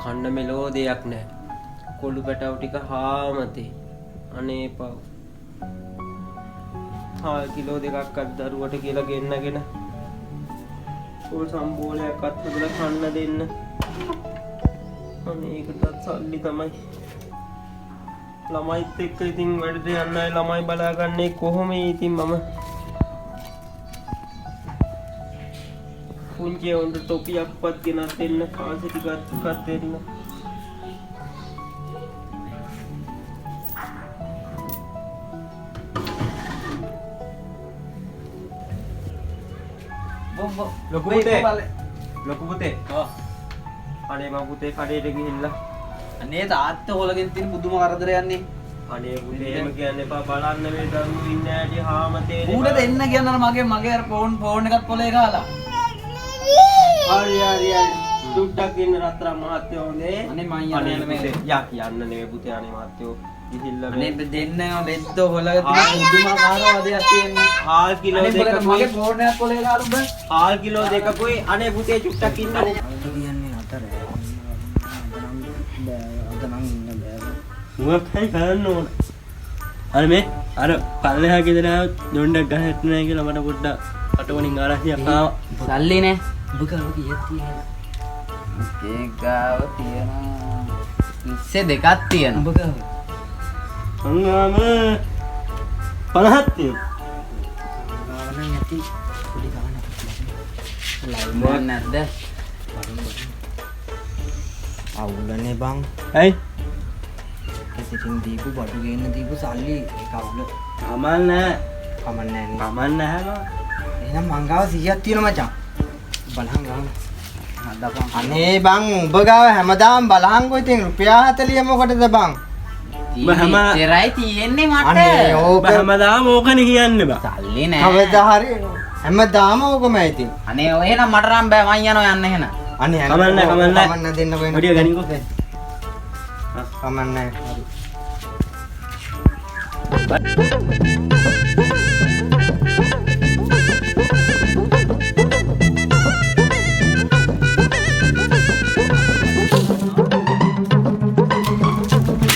කන්න මෙලෝ දෙයක් නැහැ. කොළු පැටව ටික හාමතේ. අනේ පව්. හාල් කිලෝ දෙකක් අත් දරුවට කියලා ගෙන්නගෙන පොල් සම්බෝලයක් අත් හදලා කන්න දෙන්න. අනේ ඒකටත් සල්ලි තමයි. ළමයිත් එක්ක ඉතින් වැඩට යන්නයි ළමයි බලාගන්නේ කොහොම ඉතින් මම පුංචි උන්ට ටොපියක්වත් ගෙනත් දෙන්න කාසි ටිකක් දෙන්න. ලොකු පුතේ අනේ මම පුතේ කඩේට ගිහිල්ලා අනේ තාත්තා හොලගෙන් තියෙන පුදුම කරදරයක් යන්නේ. අනේ පුතේ එහෙම කියන්න එපා බලන්න මේ දරුවෝ ඉන්නේ ඇටි හාමතේ ඌට දෙන්න කියනවා මගේ අර ෆෝන් එකත් පොලේ ගහලා. හරි දුට්ටක් ඉන්න රත්තරන් මහත්තයෝ හොඳේ. අනේ මං යන්නේ මේ යන්න නෙවෙයි පුතේ අනේ මහත්තයෝ ගිහිල්ලා අනේ දෙන්න ලෙද්ද හොලග තියෙන පුදුමාකාර වදයක් තියෙන්නේ. හාල් කිලෝ දෙකක් මගේ ෆෝන් එකත් පොලේ ගහලා උඹ හාල් කිලෝ දෙකකුයි අනේ පුතේ චුට්ටක් ඉන්න කියන්නේ අතර මොකක් හරි කරන්න ඕන. අර මේ අර පල්ලෙහා ගෙදර ජොන්ඩක් ගහන්න නැහැ කියලා මට පොඩ්ඩක් අටවණින් ආරක්ෂියක් ආවා. සල්ලි නේ. ඔබ ගාව කීයක් තියෙනවද? ඒ ගාව තියෙනවා 22ක් තියෙනවා. ඔබ ගාව අංගාම 50ක් තියෙනවා. ගාව නම් ඇති පොඩි ගානක්. ලයිව් නැද්ද? අවුලනේ බං. ඇයි? ඉතින් දීපු බඩු ගේන්න දීපු සල්ලි ඒක අවුල. කමල් නැහැ. කමක් නැහැ නේ. කමල් නැහැ බං. එහෙනම් මං ගාව 100ක් තියෙනවා මචං. බලහන් ගාව. හදපන්. අනේ බං උඹ ගාව හැමදාම බලහන්කෝ ඉතින් රුපියල් 40 මොකටද බං? උඹ හැම ඉතරයි තියෙන්නේ මට. අනේ ඔබ හැමදාම ඕකනේ කියන්නේ බං. සල්ලි නෑ. කවදා හරි හැමදාම ඕකම ඉතින්. අනේ ඔය එහෙනම් මට නම් බෑ මං යනවා යන්න එහෙනම්. අනේ කමක් නැහැ. කමන්න දෙන්න වෙන. ඔඩිය ගනින්කෝ. කමන්න නැහැ.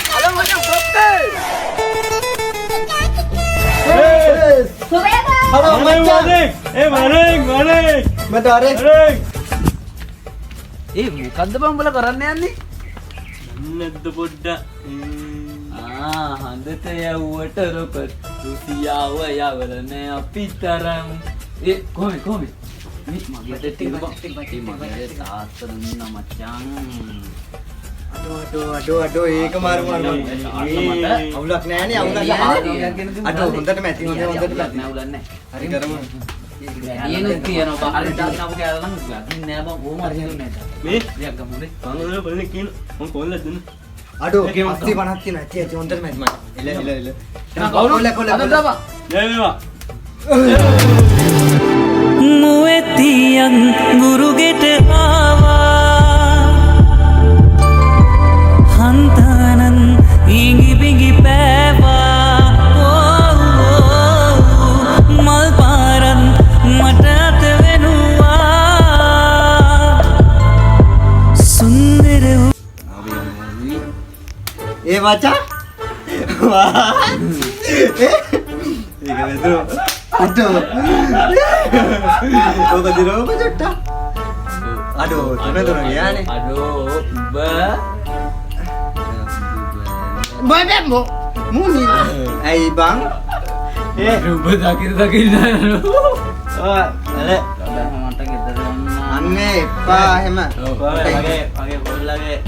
Halo macam. Maling. මට ඒ මොකද්ද බං උඹලා කරන්න යන්නේ? නැද්ද පොඩ්ඩක්. හඳට යවුවට රොකට් රුසියාව යවල නෑ අපි තරම්. ඒ කොහොමද? මගේ ටික බං. මගේ තාත්තා දුන්න මචං. අඩෝ ඒක මාරු අවුලක් නෑනේ අඩෝ හොඳට මැති හොඳට නෑ උලක් නෑ. හරි කරමු වැඩියෙනුත් තියෙනවා. හරි දාන්නව කියලා නම් ගතින් නෑ බං කොහොම හරි නෑ. මේ දෙයක් ගමුනේ. පංගල බලන්නේ කියන මම කොල්ල දෙන්න. අඩෝ 80 50ක් තියෙනවා ඇති හොඳට මැති මම එල කොල්ල අද දාපන්. නෑ මුවෙතියන් ගුරුගෙට ආවා හන්තානන් ඉඟි බිඟි පෑවා මල් පාරන් මට අත වෙනුවා සුන්දර ඒ මචං ඒක නේද අඩෝ ඔක දිරෝ බජට්ටා අඩෝ තුන ගියානේ අඩෝ උඹ බඩම්බෝ මුනි ඇයි බං උඹ දකින්න අල මට ගෙදර යන්න. අන්නේ එපා එහෙම වගේ කොල්ලගේ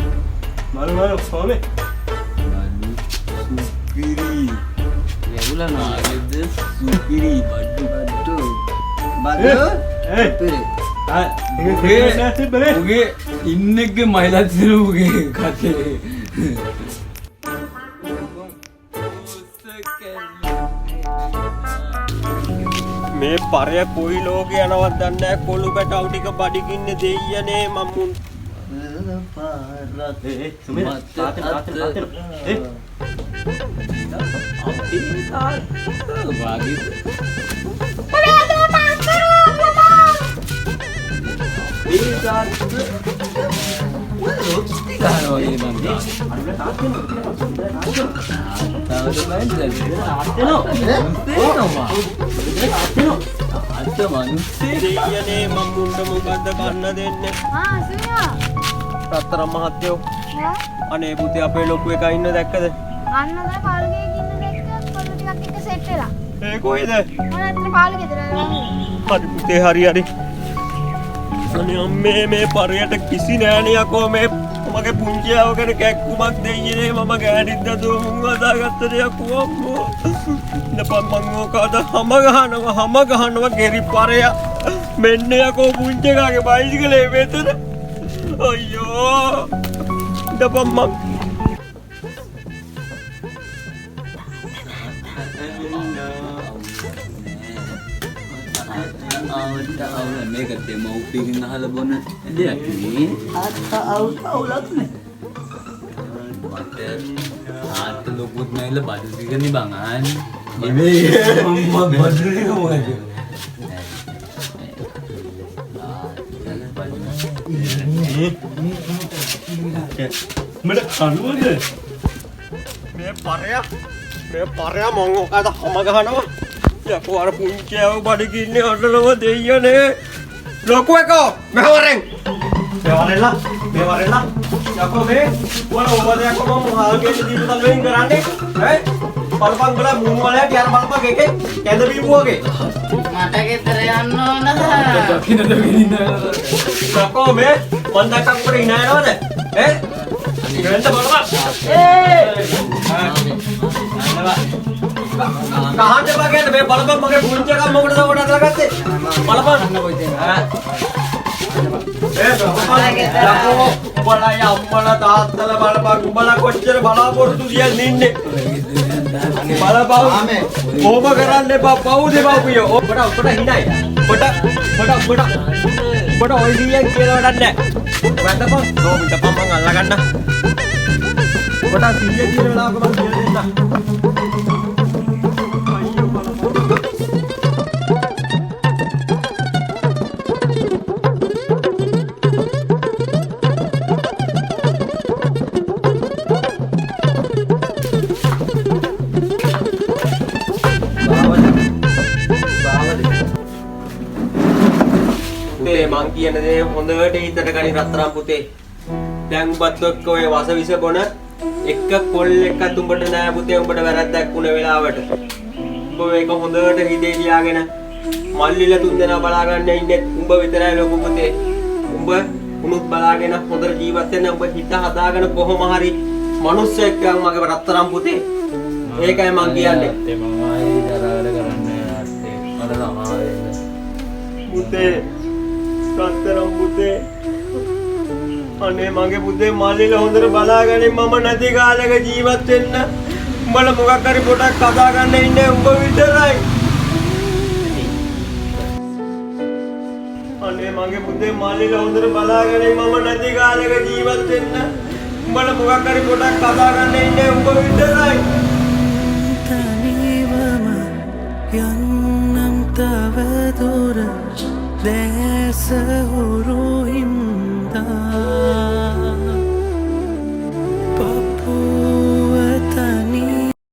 මල් කොහොමද? සුපිරි. යවුලා නාගෙද සුපිරි බඩු පිරි උගේ ඉන්නෙක්ගේ මයිලත් සිරුගේ කතේ. මේ පරය කොයි ලෝකේ යනවත් දන්නේ නැහැ කොළු පැටව ටික බඩගින්නේ දෙයියනේ මම්මුන් පාරතේ සුමේ තාත්තේ වාගේ ඒ තාත්තේ ගහනවා වගේ මං තාත්තට බයින්ද අත මනුස්සේ දෙයියනේ මම මුන්ට මොකද්ද කන්න දෙන්නේ? සුනියා. රත්තරන් මහත්තයෝ. ඈ? අනේ පුතේ අපේ ලොකු එකා ඉන්න දැක්කද? අන්න අද පාලුගේ ඉන්න දැක්ක පොඩු ටිකක් එක සෙට් වෙලා. ඒ කොහෙද? මම අතන පාලුගේ ගෙදර යනවා. හරි පුතේ හරි. අනේ අම්මේ මේ පරයට කිසි නෑනේ යකෝ මේ මගේ පුංචි ආවගෙන කැක්කුමක් දෙයියනේ මම ගෑනිද්ද දුමුන් හදාගත්තද යකෝ අම්මෝ. නපම් මං මොකද හැම ගහනවා ගෙරි පරය. මෙන්න යකෝ පුංචි එකාගේ බයිසිකලේ මෙතන. අයියෝ. නපම් මං මේක දෙමව්පියකින් අහලා බොන දෙයක් නේ. අවුලක් නේ. මට ආත් ලොකුත් නැයිල බඩු දිගනේ බං ආන්නේ. නෙමෙයි මම බඩු දිග මොකද? මට කනුවද? මේ පරය මං ඔකද හැම ගහනවා. යකෝ අර පුංචි ආව බඩගින්නේ අඬලව දෙයියනේ. ලොකු එකෝ මෙහෙවරෙන්. මෙහෙවරෙලා. යකෝ මේ ඔබද යකෝ මම හාල්ගේ දීපතල් වෙන් කරන්නේ. ඈ බලපන් බල මුන් වලට යන බලපන් එකේ කැඳ බීපුවගේ. මට ගෙදර යන්න ඕනද? දකින්න දෙමින්න. යකෝ මේ මන් දැක්කක් උඩ ඉන යනවද? ඈ ගන්න බලපන්. කහන්න බගේද මේ බලපන් මගේ පුංචි එකා මොකටද උඩ අදලාගත්තේ? බලපන්. යකෝ උඹලා අම්මලා තාත්තලා බලපන් උඹලා කොච්චර බලාපොරොත්තු තියන් ඉන්නේ. බලපන් කොහොම කරන්න එපා පවුද බව්පියෝ. ඔබට හිනයි. ඔබට ඔය දියන් කියලා වැඩක් නැහැ. වැටපන් රෝමිට පම්මන් අල්ල ගන්න. ඔබට 100 කියලා වෙලාවක මම කියලා දෙන්න. මං කියන දේ හොඳට හිතට ගනි රත්තරන් පුතේ. දැන් උඹත් එක්ක ඔය වසවිස බොන එක කොල් එකක් උඹට නෑ පුතේ. උඹට වැරද්දක් වුණ වෙලාවට උඹ මේක හොඳට හිතේ තියාගෙන මල්ලිලා තුන් දෙනා බලාගන්න ඉන්නේ උඹ විතරයි ලොකු පුතේ. උඹ උනුත් බලාගෙන හොඳට ජීවත් වෙන්න උඹ හිත හදාගෙන කොහොම හරි මිනිස්සෙක් ගන් මගේ රත්තරන් පුතේ. ඒකයි මං කියන්නේ. මම ආයේ දරාවල කරන්නේ නැත්තේ. මට ළමා වෙන්න. පුතේ රත්තරන් පුතේ අනේ මගේ පුතේ මල්ලිලා හොඳට බලාගනින් මම නැති කාලෙක ජීවත් වෙන්න. උඹලා මොකක් හරි පොඩක් කතා ගන්න ඉන්නේ උඹ විතරයි. අනේ මගේ පුතේ මල්ලිලා හොඳට බලාගනින් මම නැති කාලෙක ජීවත් වෙන්න. උඹලා මොකක් හරි පොඩක් කතා ගන්න ඉන්නේ උඹ විතරයි. තනිවම යන්නම් තව දුර දැස හුරු